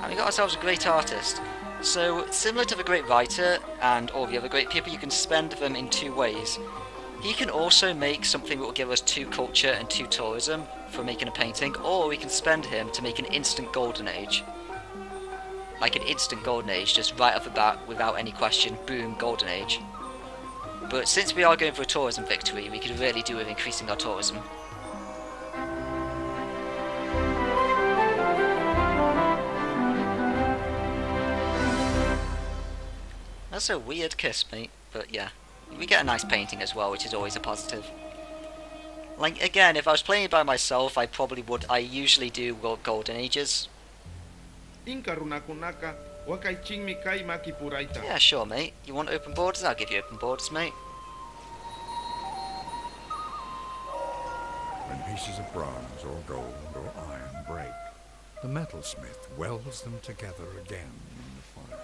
And we got ourselves a great artist. So, similar to the great writer and all the other great people, you can spend them in two ways. He can also make something that will give us 2 culture and 2 tourism for making a painting, or we can spend him to make an instant golden age. Like an instant golden age, just right off the bat, without any question, boom, golden age. But since we are going for a tourism victory, we could really do with increasing our tourism. That's a weird kiss, mate, but yeah. We get a nice painting as well, which is always a positive. Like, again, if I was playing by myself, I usually do golden ages. Yeah, sure, mate. You want open borders? I'll give you open borders, mate. When pieces of bronze or gold or iron break, the metalsmith welds them together again in the fire,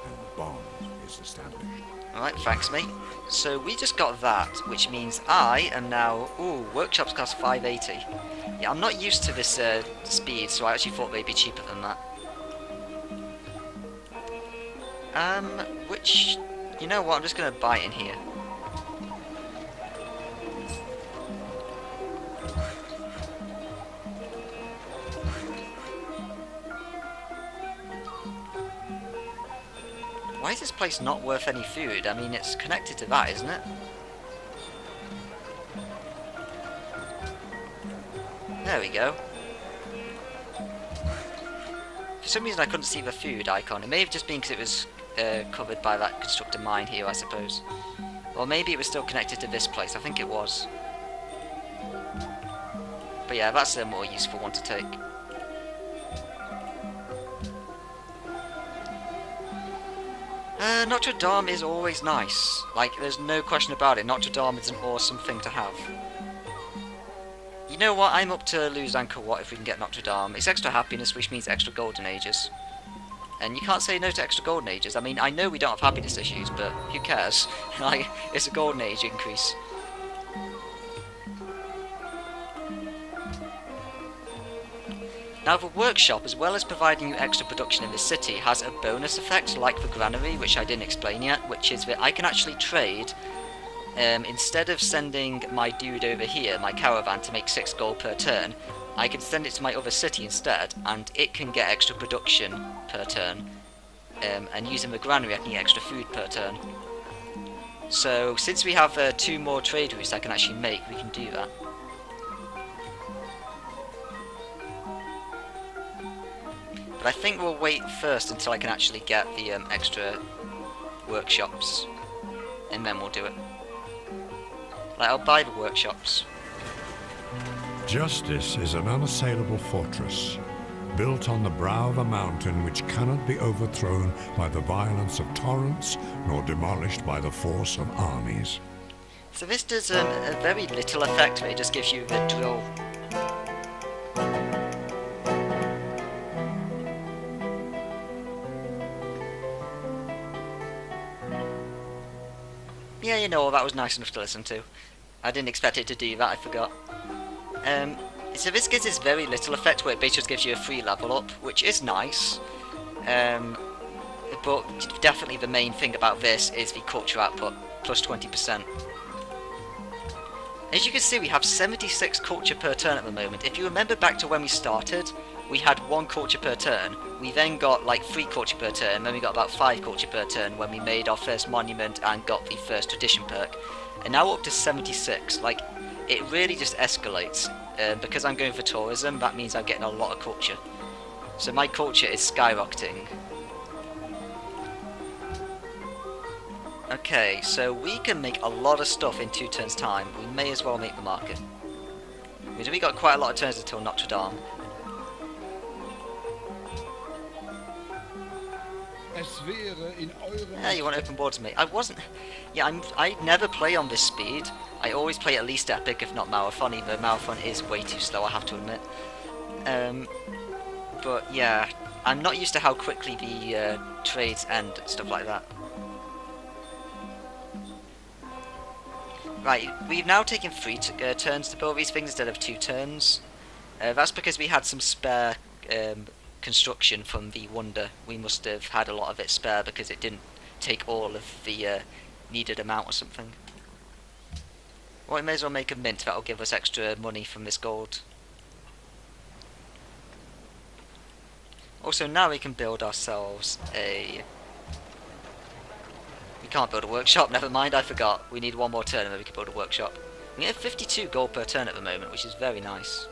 and the bond is established. Alright, thanks, mate. So we just got that, which means I am now... Ooh, workshops cost 580. Yeah, I'm not used to this speed, so I actually thought they'd be cheaper than that. Which... You know what, I'm just going to buy it in here. Why is this place not worth any food? I mean, it's connected to that, isn't it? There we go. For some reason I couldn't see the food icon. It may have just been because it was covered by that constructor mine here, I suppose. Or maybe it was still connected to this place. I think it was. But yeah, that's a more useful one to take. Notre Dame is always nice. Like, there's no question about it. Notre Dame is an awesome thing to have. You know what? I'm up to lose Angkor Wat if we can get Notre Dame. It's extra happiness, which means extra golden ages. And you can't say no to extra golden ages. I mean, I know we don't have happiness issues, but who cares? Like, it's a golden age increase. Now the workshop, as well as providing you extra production in the city, has a bonus effect like the granary, which I didn't explain yet, which is that I can actually trade, instead of sending my dude over here, my caravan, to make 6 gold per turn, I can send it to my other city instead, and it can get extra production per turn. And using the granary I can get extra food per turn. So since we have 2 more trade routes I can actually make, we can do that. But I think we'll wait first until I can actually get the extra workshops, and then we'll do it. Like, I'll buy the workshops. Justice is an unassailable fortress, built on the brow of a mountain which cannot be overthrown by the violence of torrents, nor demolished by the force of armies. So this does a very little effect, but it just gives you the drill. Yeah, you know, that was nice enough to listen to. I didn't expect it to do that, I forgot. So this gives this very little effect where it basically just gives you a free level up, which is nice. But definitely the main thing about this is the culture output, plus 20%. As you can see, we have 76 culture per turn at the moment. If you remember back to when we started, we had 1 culture per turn. We then got like 3 culture per turn, then we got about 5 culture per turn when we made our first monument and got the first tradition perk. And now we're up to 76. Like, it really just escalates. Because I'm going for tourism, that means I'm getting a lot of culture. So my culture is skyrocketing. Okay, so we can make a lot of stuff in 2 turns time. We may as well make the market. We got quite a lot of turns until Notre Dame. Yeah, you want open borders, mate? I wasn't... Yeah, I never play on this speed. I always play at least epic, if not marathon. Even marathon is way too slow, I have to admit. But yeah, I'm not used to how quickly the trades end and stuff like that. Right, we've now taken 3 turns to build these things instead of 2 turns. That's because we had some spare construction from the Wonder. We must have had a lot of it spare because it didn't take all of the needed amount or something. Well, we may as well make a mint. That'll give us extra money from this gold. Also, now we can build ourselves a... We can't build a workshop, never mind, I forgot. We need one more turn and then we can build a workshop. We get 52 gold per turn at the moment, which is very nice.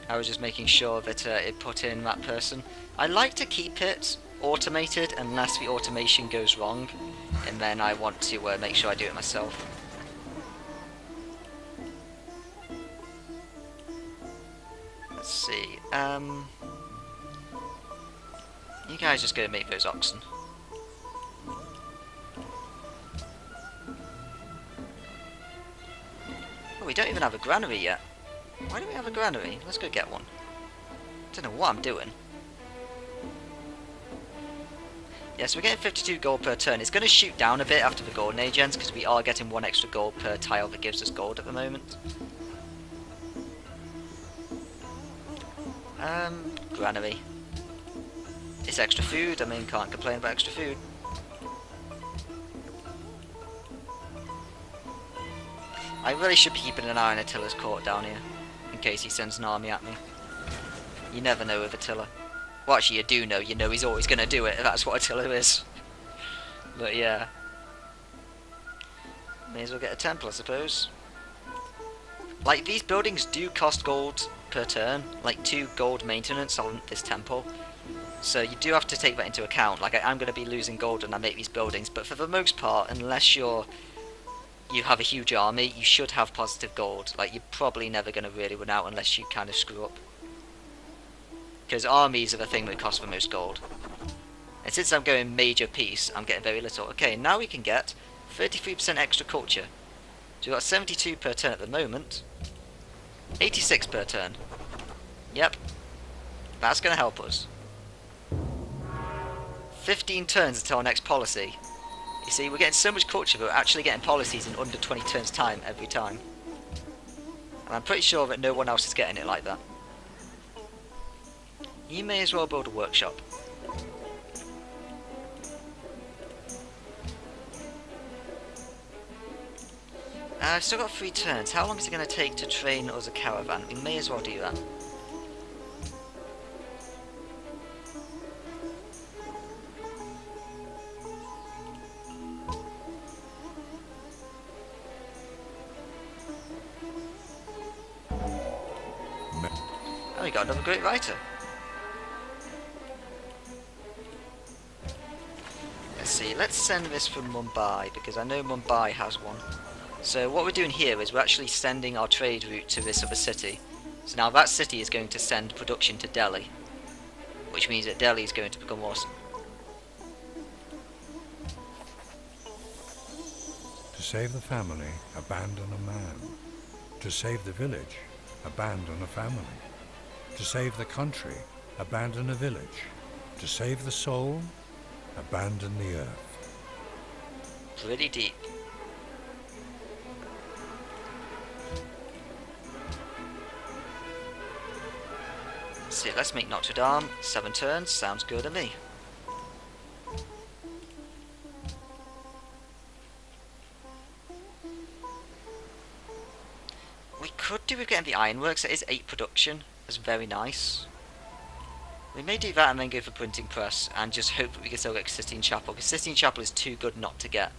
I was just making sure that it put in that person. I like to keep it automated unless the automation goes wrong, and then I want to make sure I do it myself. Let's see. You guys just go make those oxen. Oh, we don't even have a granary yet. Why don't we have a granary? Let's go get one. Don't know what I'm doing. Yeah, so we're getting 52 gold per turn. It's going to shoot down a bit after the golden age ends because we are getting 1 extra gold per tile that gives us gold at the moment. Granary. It's extra food. I mean, can't complain about extra food. I really should be keeping an eye on Attila's court down here, in case he sends an army at me. You never know with Attila. Well, actually, you do know. You know he's always going to do it. That's what Attila is. But yeah. May as well get a temple, I suppose. Like, these buildings do cost gold per turn. Like, 2 gold maintenance on this temple. So you do have to take that into account. Like, I'm going to be losing gold when I make these buildings. But for the most part, unless you have a huge army, you should have positive gold. Like, you're probably never going to really run out unless you kind of screw up. Because armies are the thing that cost the most gold. And since I'm going major peace, I'm getting very little. Okay, now we can get 33% extra culture. So we've got 72 per turn at the moment. 86 per turn. Yep. That's going to help us. 15 turns until our next policy. You see, we're getting so much culture, but we're actually getting policies in under 20 turns time every time. And I'm pretty sure that no one else is getting it like that. You may as well build a workshop. I've still got 3 turns. How long is it going to take to train us a caravan? We may as well do that. Oh, we got another great writer. Let's see, let's send this from Mumbai, because I know Mumbai has one. So what we're doing here is we're actually sending our trade route to this other city. So now that city is going to send production to Delhi, which means that Delhi is going to become awesome. To save the family, abandon a man. To save the village, abandon a family. To save the country, abandon a village. To save the soul, abandon the earth. Pretty deep. See, let's make Notre Dame. 7 turns, sounds good to me. We could do with getting the ironworks. It is 8 production. That's very nice. We may do that and then go for printing press and just hope that we can still get Sistine Chapel, because Sistine Chapel is too good not to get,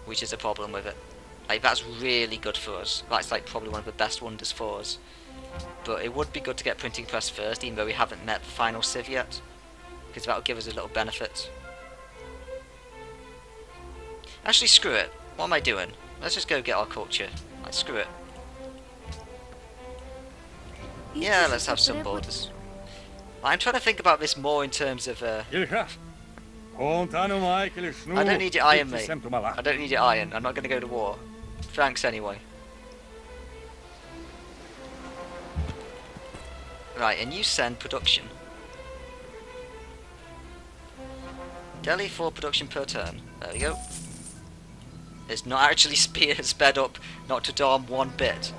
which is a problem with it. Like, that's really good for us. That's like probably one of the best wonders for us. But it would be good to get printing press first, even though we haven't met the final civ yet, because that will give us a little benefit. Actually, screw it. What am I doing? Let's just go get our culture. Like, screw it. Yeah, let's have some borders. I'm trying to think about this more in terms of I don't need your iron, mate. I don't need your iron. I'm not going to go to war. Thanks anyway. Right, and you send production. Delhi 4 production per turn. There we go. It's not actually sped up Notre Dame one bit.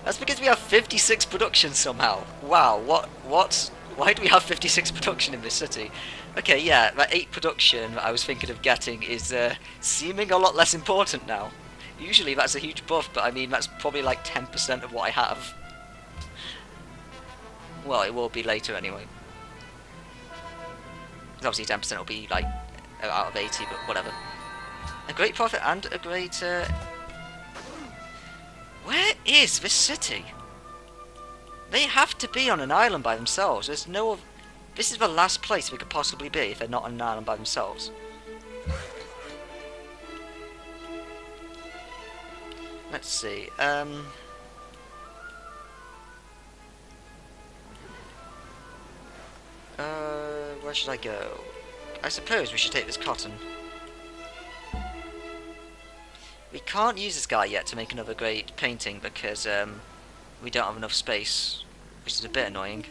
That's because we have 56 production somehow. Wow, what? Why do we have 56 production in this city? Okay, yeah, that 8 production I was thinking of getting is seeming a lot less important now. Usually that's a huge buff, but I mean, that's probably like 10% of what I have. Well, it will be later anyway. Obviously 10% will be like out of 80, but whatever. A great profit and a great... Where is this city? They have to be on an island by themselves. There's no... This is the last place we could possibly be if they're not on an island by themselves. Let's see. Where should I go? I suppose we should take this cotton. We can't use this guy yet to make another great painting because we don't have enough space, which is a bit annoying.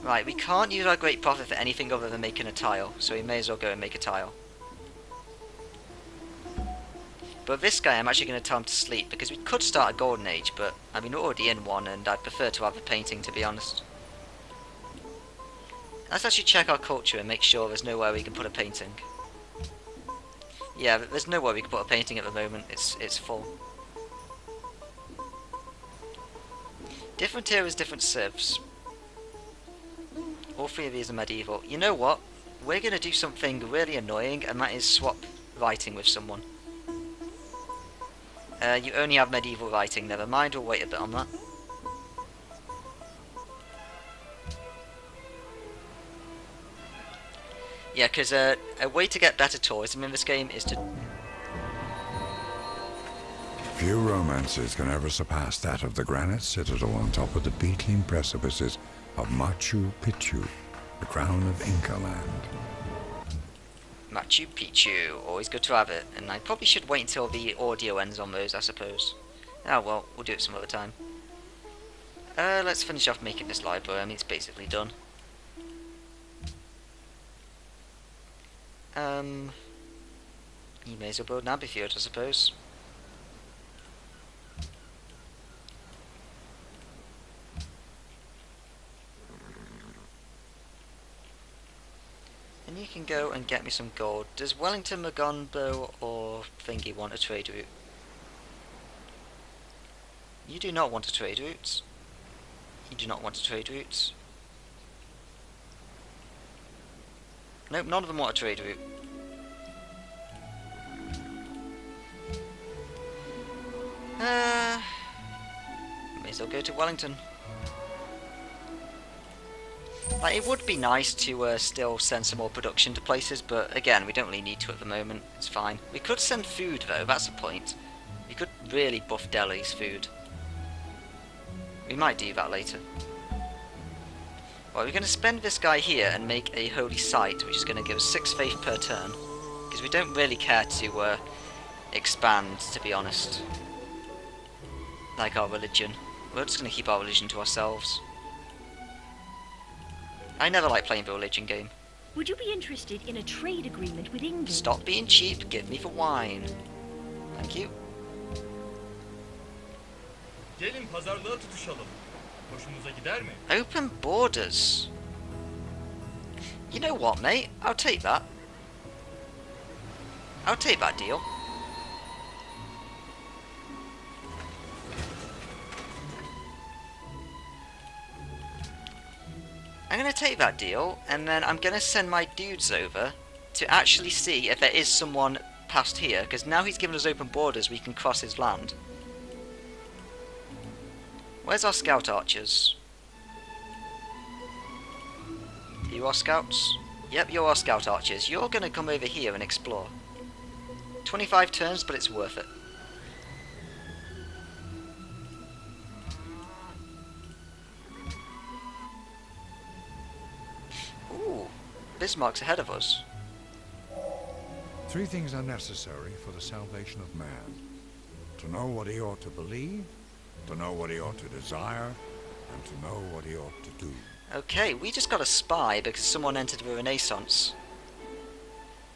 Right, we can't use our great profit for anything other than making a tile, so we may as well go and make a tile. But this guy, I'm actually going to tell him to sleep, because we could start a golden age, but I mean, we're already in one, and I'd prefer to have a painting, to be honest. Let's actually check our culture and make sure there's nowhere we can put a painting. Yeah, there's nowhere we can put a painting at the moment, it's full. Different eras, different civs. All 3 of these are medieval. You know what? We're going to do something really annoying, and that is swap writing with someone. You only have medieval writing, never mind, we'll wait a bit on that. Yeah, because a way to get better tourism in this game is to... Few romances can ever surpass that of the granite citadel on top of the beetling precipices of Machu Picchu, the crown of Inca land. Machu Picchu, always good to have it, and I probably should wait until the audio ends on those, I suppose. Oh well, we'll do it some other time. Let's finish off making this library. I mean, it's basically done. You may as well build an amphitheatre, I suppose. And you can go and get me some gold. Does Wellington, Magonbo, or Thingy want a trade route? You do not want a trade route. You do not want a trade route. Nope, none of them want a trade route. May as well go to Wellington. Like, it would be nice to still send some more production to places, but again, we don't really need to at the moment. It's fine. We could send food though, that's the point. We could really buff Delhi's food. We might do that later. Well, we're going to spend this guy here and make a holy site, which is going to give us 6 faith per turn. Because we don't really care to expand, to be honest. Like our religion. We're just going to keep our religion to ourselves. I never like playing the religion game. Would you be interested in a trade agreement with England? Stop being cheap, give me the wine. Thank you. Gelin pazarlığa tutuşalım. Hoşunuza gider mi? Open borders. You know what, mate? I'll take that. I'll take that deal. I'm going to take that deal, and then I'm going to send my dudes over to actually see if there is someone past here, because now he's given us open borders, we can cross his land. Where's our scout archers? You are scouts? Yep, you're our scout archers. You're going to come over here and explore. 25 turns, but it's worth it. Ooh, Bismarck's ahead of us. 3 things are necessary for the salvation of man. To know what he ought to believe, to know what he ought to desire, and to know what he ought to do. Okay, we just got a spy because someone entered the Renaissance.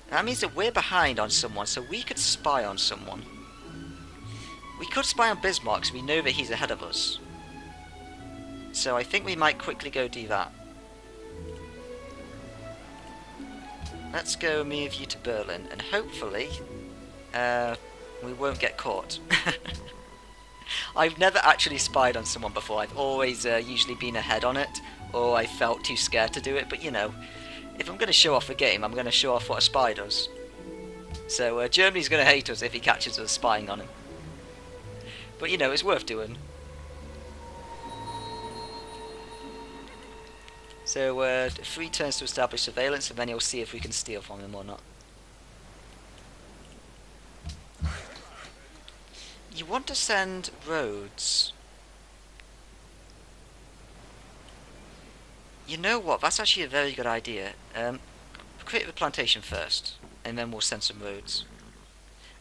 That means that we're behind on someone, so we could spy on someone. We could spy on Bismarck, so we know that he's ahead of us. So I think we might quickly go do that. Let's go move you to Berlin, and hopefully, we won't get caught. I've never actually spied on someone before. I've always usually been ahead on it, or I felt too scared to do it. But you know, if I'm going to show off a game, I'm going to show off what a spy does. So Germany's going to hate us if he catches us spying on him. But you know, it's worth doing. So 3 turns to establish surveillance, and then he'll see if we can steal from him or not. You want to send roads? You know what? That's actually a very good idea. Create the plantation first, and then we'll send some roads.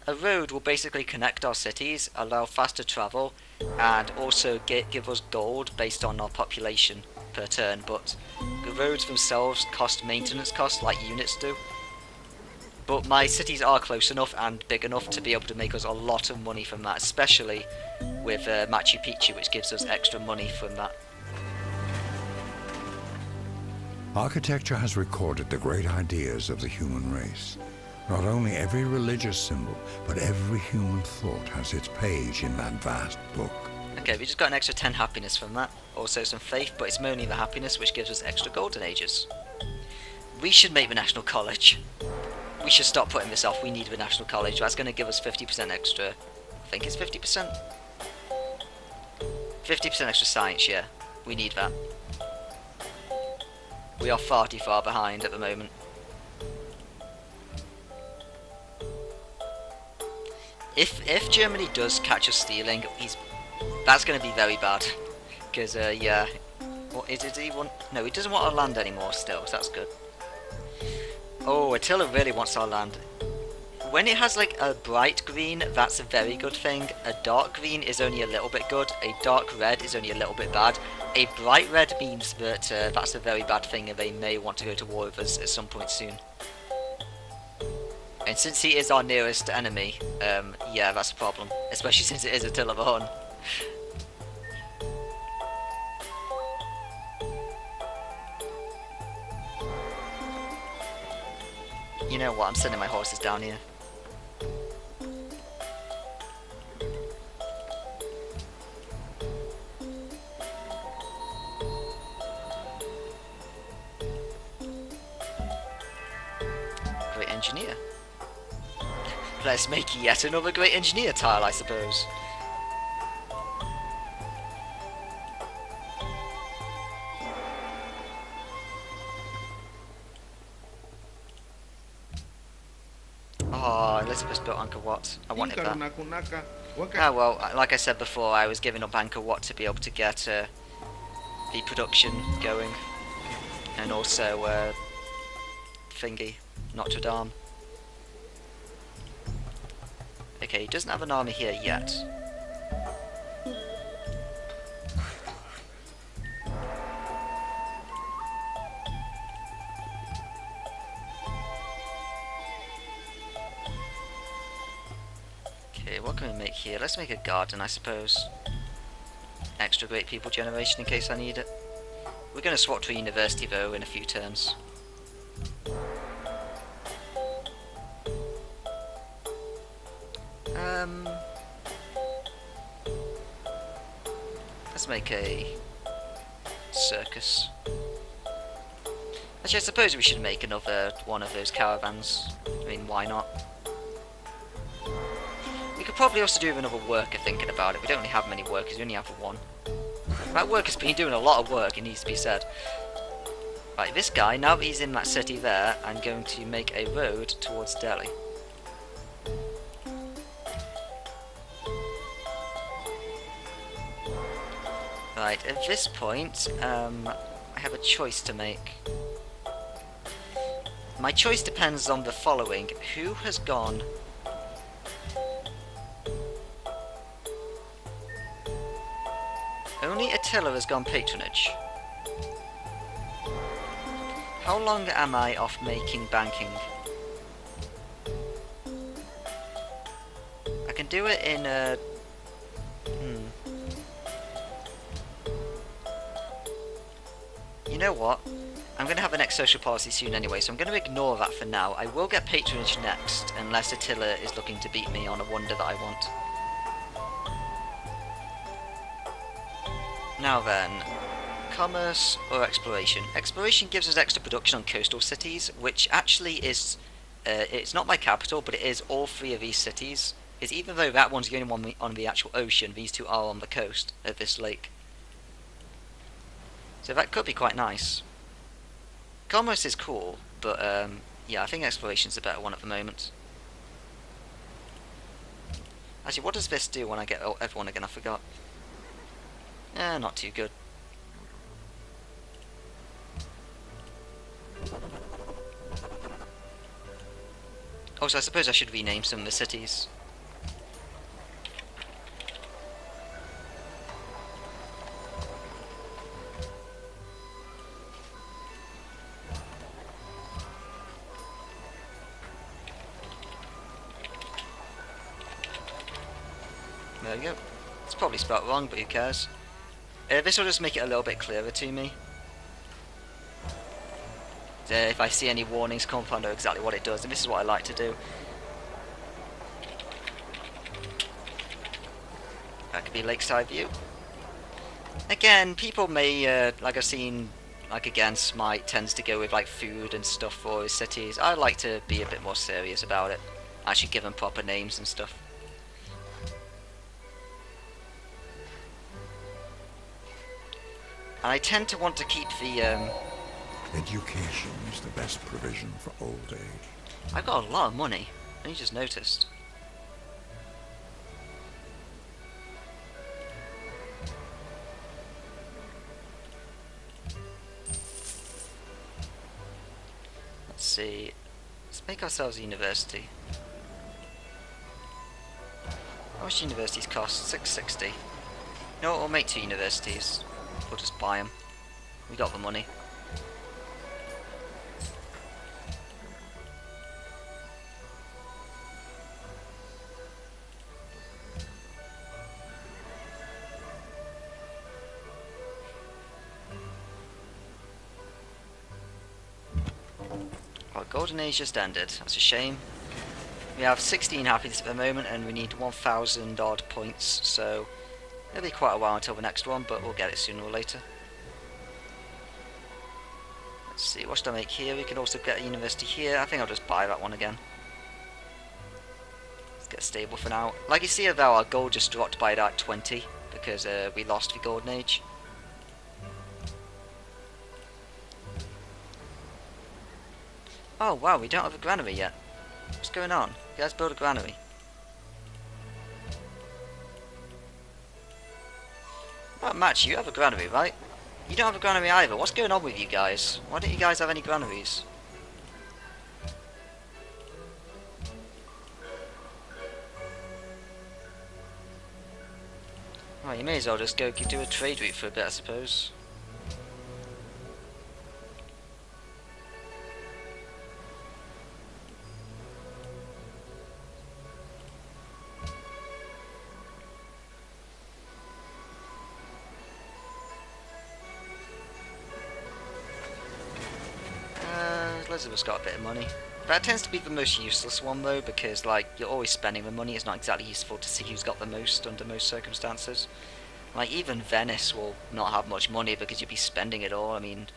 A road will basically connect our cities, allow faster travel, and also give us gold based on our population per turn, but the roads themselves cost maintenance costs like units do. But my cities are close enough and big enough to be able to make us a lot of money from that, especially with Machu Picchu, which gives us extra money from that. Architecture has recorded the great ideas of the human race. Not only every religious symbol, but every human thought has its page in that vast book. Okay, we just got an extra 10 happiness from that. Also some faith, but it's mainly the happiness which gives us extra golden ages. We should make the National College. We should stop putting this off. We need the National College. That's going to give us 50% extra. I think it's 50%. 50% extra science, yeah. We need that. We are far too far behind at the moment. If Germany does catch us stealing, that's going to be very bad. Because, yeah. What is it? He want? No, he doesn't want our land anymore still, so that's good. Oh, Attila really wants our land. When it has like a bright green, that's a very good thing. A dark green is only a little bit good. A dark red is only a little bit bad. A bright red means that that's a very bad thing and they may want to go to war with us at some point soon. And since he is our nearest enemy, yeah, that's a problem. Especially since it is Attila the Hun. You know what, I'm sending my horses down here. Great engineer. Let's make yet another great engineer tile, I suppose. Oh, Elizabeth's built Angkor Wat. I wanted that. Ah, well, like I said before, I was giving up Angkor Wat to be able to get the production going. And also, thingy, Notre Dame. Okay, he doesn't have an army here yet. Okay, what can we make here? Let's make a garden, I suppose. Extra great people generation in case I need it. We're going to swap to a university though in a few turns. Let's make a circus. Actually, I suppose we should make another one of those caravans. I mean, why not? We could probably also do another worker thinking about it. We don't really have many workers, we only have one. That worker's been doing a lot of work, it needs to be said. Right, this guy, now that he's in that city there, I'm going to make a road towards Delhi. Right, at this point, I have a choice to make. My choice depends on the following. Who has gone... Only Attila has gone patronage. How long am I off making banking? I can do it in a... You know what? I'm going to have the next social policy soon anyway, so I'm going to ignore that for now. I will get patronage next, unless Attila is looking to beat me on a wonder that I want. Now then, commerce or exploration? Exploration gives us extra production on coastal cities, which actually is... it's not my capital, but it is all three of these cities. Is even though that one's the only one on the actual ocean, these two are on the coast of this lake. So that could be quite nice. Commerce is cool, but yeah, I think exploration's the better one at the moment. Actually, what does this do when I get everyone again? I forgot. Not too good. Also, I suppose I should rename some of the cities. There we go. It's probably spelled wrong, but who cares? This will just make it a little bit clearer to me. If I see any warnings come up, I know exactly what it does, and this is what I like to do. That could be lakeside view. Again, people may, like I've seen, like again, Smite tends to go with like food and stuff for his cities. I like to be a bit more serious about it. Actually give them proper names and stuff. And I tend to want to keep the, Education is the best provision for old age. I've got a lot of money. I just noticed. Let's see. Let's make ourselves a university. How much universities cost? 660. No, we'll make 2 universities. We'll just buy them. We got the money. Our golden age just ended. That's a shame. We have 16 happiness at the moment and we need 1,000 odd points, so it'll be quite a while until the next one, but we'll get it sooner or later. Let's see, what should I make here? We can also get a university here. I think I'll just buy that one again. Let's get stable for now. Like you see though, our gold just dropped by about 20 because we lost the golden age. Oh wow, we don't have a granary yet. What's going on? You guys build a granary. Oh, Match, you have a granary, right? You don't have a granary either. What's going on with you guys? Why don't you guys have any granaries? Oh, you may as well just go do a trade route for a bit, I suppose. Elizabeth's got a bit of money. That tends to be the most useless one though, because like you're always spending the money. It's not exactly useful to see who's got the most under most circumstances. Like even Venice will not have much money because you'll be spending it all. I mean,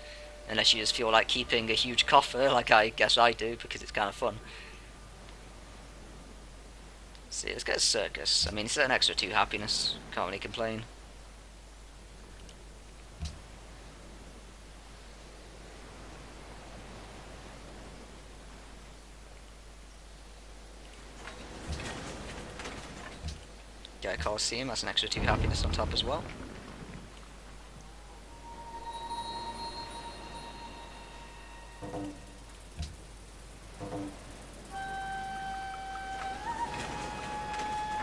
unless you just feel like keeping a huge coffer, like I guess I do, because it's kind of fun. Let's see, let's get a circus. I mean, it's an extra 2 happiness. Can't really complain. Get a Coliseum, that's an extra 2 happiness on top as well.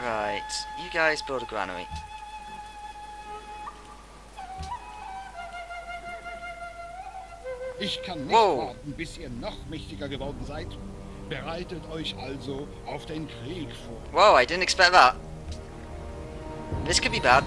Right, you guys build a granary. Ich kann nicht Wow. warten, bis ihr noch mächtiger geworden seid. Bereitet euch also auf den Krieg vor. Whoa, I didn't expect that. This could be bad.